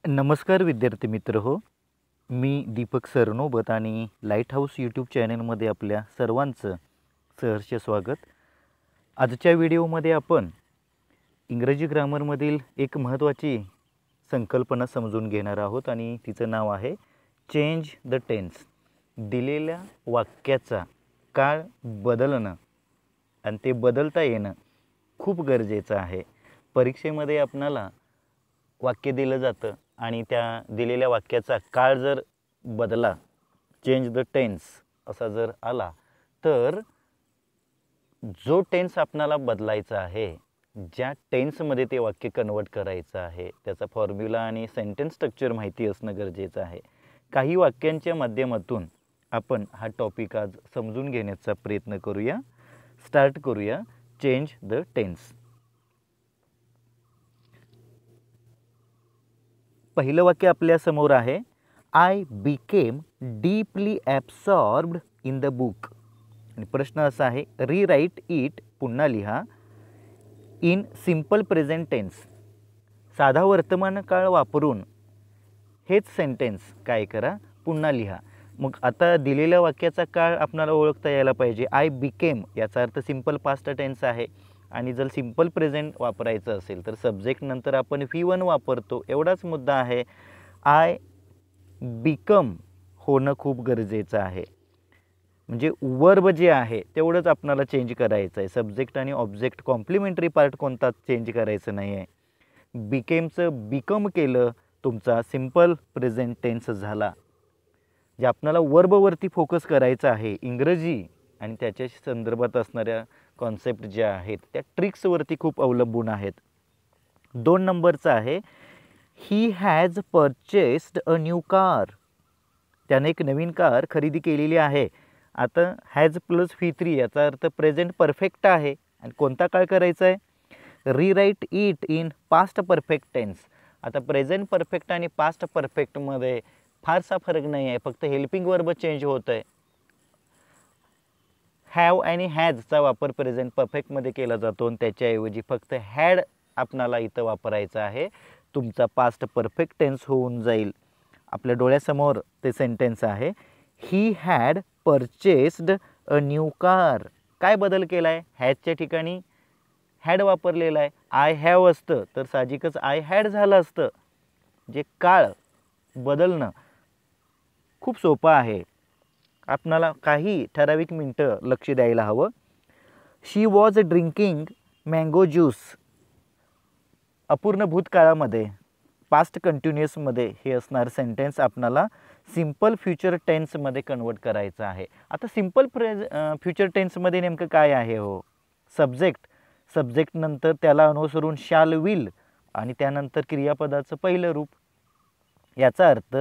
नमस्कार विद्यार्थी मित्र हो. मी दीपक सरनोबत आणि लाईट हाऊस यूट्यूब चॅनलमध्ये आपल्या सर्वांचं सहर्ष स्वागत. आजच्या व्हिडिओमध्ये आपण इंग्रजी ग्रामरमधील एक महत्त्वाची संकल्पना समजून घेणार आहोत आणि तिचं नाव आहे चेंज द टेन्स. दिलेल्या वाक्याचा काळ बदलणं आणि ते बदलता येणं खूप गरजेचं आहे. परीक्षेमध्ये आपणाला वाक्य दिलं जातं आणि त्या दिलेल्या वाक्याचा काळ जर बदला, चेंज द टेन्स असा जर आला, तर जो टेन्स आपणाला बदलायचा आहे, ज्या टेन्समध्ये ते वाक्य कन्वर्ट करायचं आहे, त्याचा फॉर्म्युला आणि सेंटेन्स स्ट्रक्चर माहिती असणं गरजेचं आहे. काही वाक्यांच्या माध्यमातून आपण हा टॉपिक आज समजून घेण्याचा प्रयत्न करूया. स्टार्ट करूया चेंज द टेन्स. पहिलं वाक्य आपल्या समोर आहे, I became deeply absorbed in the book. आणि प्रश्न असा आहे, रीराईट इट, पुन्हा लिहा, इन सिम्पल प्रेझेंट टेन्स. साधा वर्तमान काळ वापरून हेच सेंटेन्स काय करा, पुन्हा लिहा. मग आता दिलेल्या वाक्याचा काळ आपल्याला ओळखता यायला पाहिजे. आय बिकेम याचा अर्थ सिम्पल पास्ट टेन्स आहे आणि जर सिम्पल प्रेझेंट वापरायचं असेल तर सब्जेक्ट नंतर आपण V1 वापरतो, एवढाच मुद्दा आहे. आय बिकम होणं खूप गरजेचं आहे. म्हणजे वर्ब जे आहे तेवढंच आपल्याला चेंज करायचं आहे. सब्जेक्ट आणि ऑब्जेक्ट कॉम्प्लिमेंटरी पार्ट कोणताच चेंज करायचं नाही आहे. बिकेमचं बिकम केलं, तुमचा सिम्पल प्रेझेंट टेन्स झाला. जे आपल्याला वर्बवरती फोकस करायचं आहे, इंग्रजी आणि त्याच्या संदर्भात असणाऱ्या कॉन्सेप्ट ज्या आहेत त्या ट्रिक्सवरती खूप अवलंबून आहेत. 2 नंबरचा आहे, he has purchased a new car. त्याने एक नवीन कार खरेदी केलेली आहे. आता हॅज प्लस V3 याचा अर्थ प्रेझेंट परफेक्ट आहे आणि कोणता काळ करायचा आहे, rewrite it in past perfect tense. आता प्रेझेंट परफेक्ट आणि पास्ट परफेक्टमध्ये फारसा फरक नाही आहे, फक्त हेल्पिंग वर्ब चेंज होत आहे. हॅव आणि हॅजचा वापर प्रेझेंट परफेक्टमध्ये केला जातो आणि त्याच्याऐवजी फक्त हॅड आपणाला इथं वापरायचं आहे. तुमचा पास्ट परफेक्ट टेन्स होऊन जाईल. आपल्या डोळ्यासमोर ते सेंटेन्स आहे, he had purchased a new car. काय बदल केला आहे, हॅजच्या ठिकाणी हॅड वापरलेला आहे. आय हॅव असतं तर साहजिकच आय हॅड झालं असतं. जे काळ बदलणं खूप सोपं आहे. आपणाला काही ठराविक मिनटं लक्ष द्यायला हवं. शी वॉज ड्रिंकिंग मँगो ज्यूस. अपूर्ण भूतकाळामध्ये पास्ट कंटिन्युअसमध्ये हे असणार सेंटेन्स आपणाला सिम्पल फ्युचर टेन्समध्ये कन्वर्ट करायचं आहे. आता सिम्पल फ्युचर टेन्समध्ये नेमकं काय आहे हो, सब्जेक्ट नंतर त्याला अनुसरून शाल विल आणि त्यानंतर क्रियापदाचं पहिलं रूप. याचा अर्थ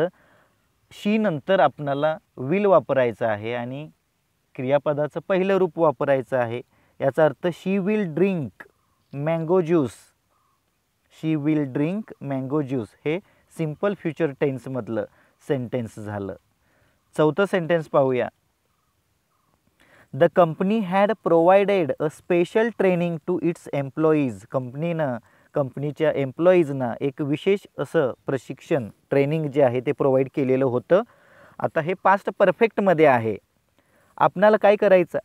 शी नंतर आपणाला विल वापरायचं आहे आणि क्रियापदाचं पहिलं रूप वापरायचं आहे. याचा अर्थ she will drink mango juice. She will drink mango juice हे सिम्पल फ्युचर टेन्समधलं सेंटेन्स झालं. चौथं सेंटेन्स पाहूया. The company had provided a special training to its employees. कंपनीच्या एम्प्लॉईजना एक विशेष असं प्रशिक्षण, ट्रेनिंग जे आहे ते प्रोव्हाइड केलेलं होतं. आता हे पास्ट परफेक्टमध्ये आहे. आपणाला काय करायचं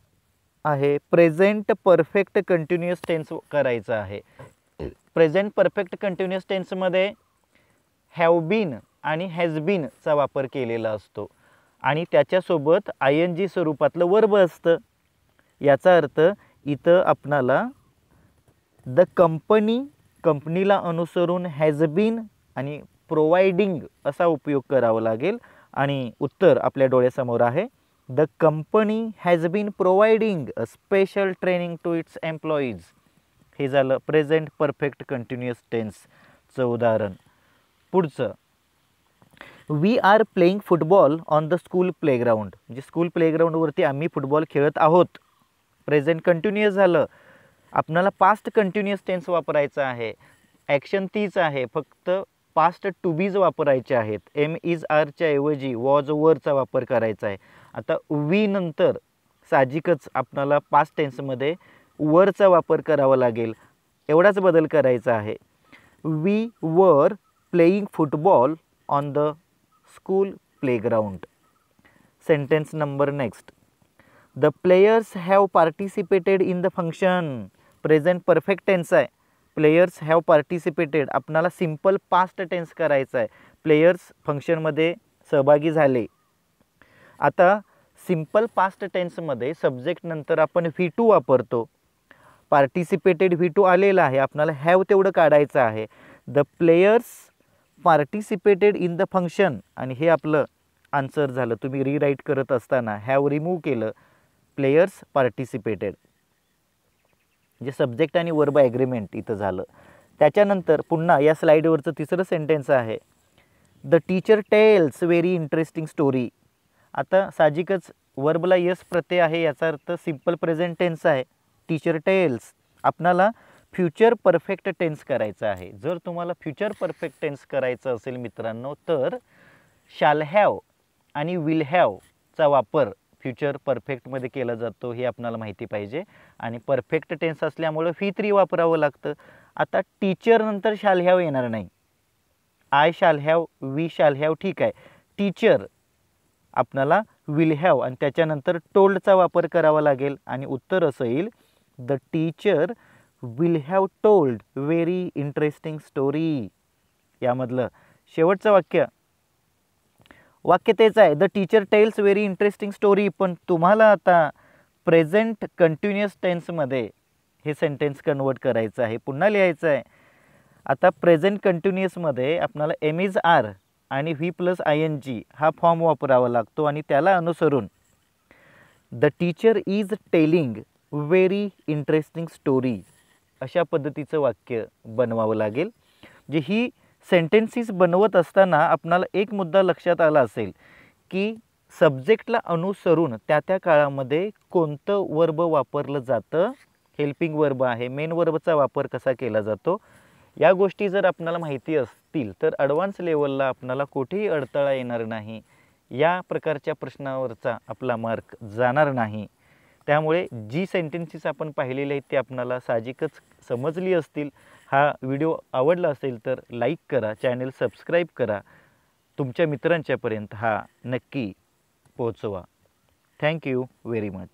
आहे, प्रेझेंट परफेक्ट कंटिन्युअस टेन्स करायचं आहे. प्रेझेंट परफेक्ट कंटिन्युअस टेन्समध्ये हॅव बीन आणि हॅज बीनचा वापर केलेला असतो आणि त्याच्यासोबत ING स्वरूपातलं वर्ब असतं. याचा अर्थ इथं आपणाला द कंपनीला अनुसरून हॅज बीन आणि प्रोव्हाइडिंग असा उपयोग करावा लागेल आणि उत्तर आपल्या डोळ्यासमोर आहे. The company has been providing a special training to its employees. हे झालं प्रेझेंट परफेक्ट कंटिन्युअस टेन्सचं उदाहरण. पुढचं, we are playing football on the school playground. म्हणजे स्कूल प्लेग्राऊंडवरती आम्ही फुटबॉल खेळत आहोत. प्रेझेंट कंटिन्युअस झालं. आपल्याला पास्ट कंटिन्युअस टेन्स वापरायचं आहे. ॲक्शन तीच आहे, फक्त पास्ट टू बीज वापरायचे आहेत. एम इज आरच्या ऐवजी वॉज वरचा वापर करायचा आहे. आता वी नंतर साहजिकच आपल्याला पास्ट टेन्समध्ये वरचा वापर करावा लागेल. एवढाच बदल करायचा आहे. We were playing football on the school playground. Sentence number next. The players have participated in the function. Present perfect tense आहे. प्लेयर्स हॅव पार्टिसिपेटेड आपणाला सिम्पल पास्ट टेन्स करायचं आहे. प्लेयर्स फंक्शनमध्ये सहभागी झाले. आता सिम्पल पास्ट टेन्समध्ये सब्जेक्ट नंतर आपण V2 वापरतो. पार्टिसिपेटेड V2 आलेला आहे. आपल्याला हॅव तेवढं काढायचं आहे. The players participated in the function आणि हे आपलं आन्सर झालं. तुम्ही रीराईट करत असताना हॅव रिमूव्ह केलं. प्लेयर्स पार्टिसिपेटेड जे सब्जेक्ट आणि वर्ब ॲग्रीमेंट इथं झालं. त्याच्यानंतर पुन्हा या स्लाईडवरचं तिसरं सेंटेन्स आहे. The teacher tells very interesting story. आता साहजिकच वर्बला यस प्रत्यय आहे, याचा अर्थ सिम्पल प्रेझेंट टेन्स आहे. टीचर टेल्स आपणाला फ्युचर परफेक्ट टेन्स करायचं आहे. जर तुम्हाला फ्युचर परफेक्ट टेन्स करायचं असेल मित्रांनो तर शॅल हॅव आणि विल हॅवचा वापर फ्युचर परफेक्टमध्ये केला जातो हे आपल्याला माहिती पाहिजे. आणि परफेक्ट टेन्स असल्यामुळे V3 वापरावं लागतं. आता टीचर नंतर शॅल हॅव येणार नाही. I shall have, we shall have ठीक आहे. टीचर आपल्याला विल हॅव आणि त्याच्यानंतर टोल्डचा वापर करावा लागेल आणि उत्तर असं येईल the teacher will have told very interesting story. यामधलं शेवटचं वाक्य तेच आहे. The teacher tells very interesting story. पण तुम्हाला आता प्रेझेंट कंटिन्युअस टेन्समध्ये हे सेंटेन्स कन्वर्ट करायचं आहे. पुन्हा लिहायचं आहे. आता प्रेझेंट कंटिन्युअसमध्ये आपल्याला एम इज आर आणि V+ING हा फॉर्म वापरावा लागतो आणि त्याला अनुसरून the teacher is telling very interesting story अशा पद्धतीचं वाक्य बनवावं लागेल. जे ही सेंटेन्सेस बनवत असताना आपणाला एक मुद्दा लक्षात आला असेल की सब्जेक्टला अनुसरून त्या काळामध्ये कोणतं वर्ब वापरलं जातं. हेल्पिंग वर्ब आहे, मेन वर्बचा वापर कसा केला जातो. या गोष्टी जर आपल्याला माहिती असतील तर ॲडव्हान्स लेवलला आपल्याला कुठेही अडथळा येणार नाही. या प्रकारच्या प्रश्नावरचा आपला मार्क जाणार नाही. त्यामुळे जी सेंटेन्सेस आपण पाहिलेले आहेत ते आपल्याला साहजिकच समजली असतील. हा व्हिडिओ आवडला असेल तर लाईक करा, चॅनल सबस्क्राईब करा, तुमच्या मित्रांच्यापर्यंत हा नक्की पोहोचवा. Thank you very much.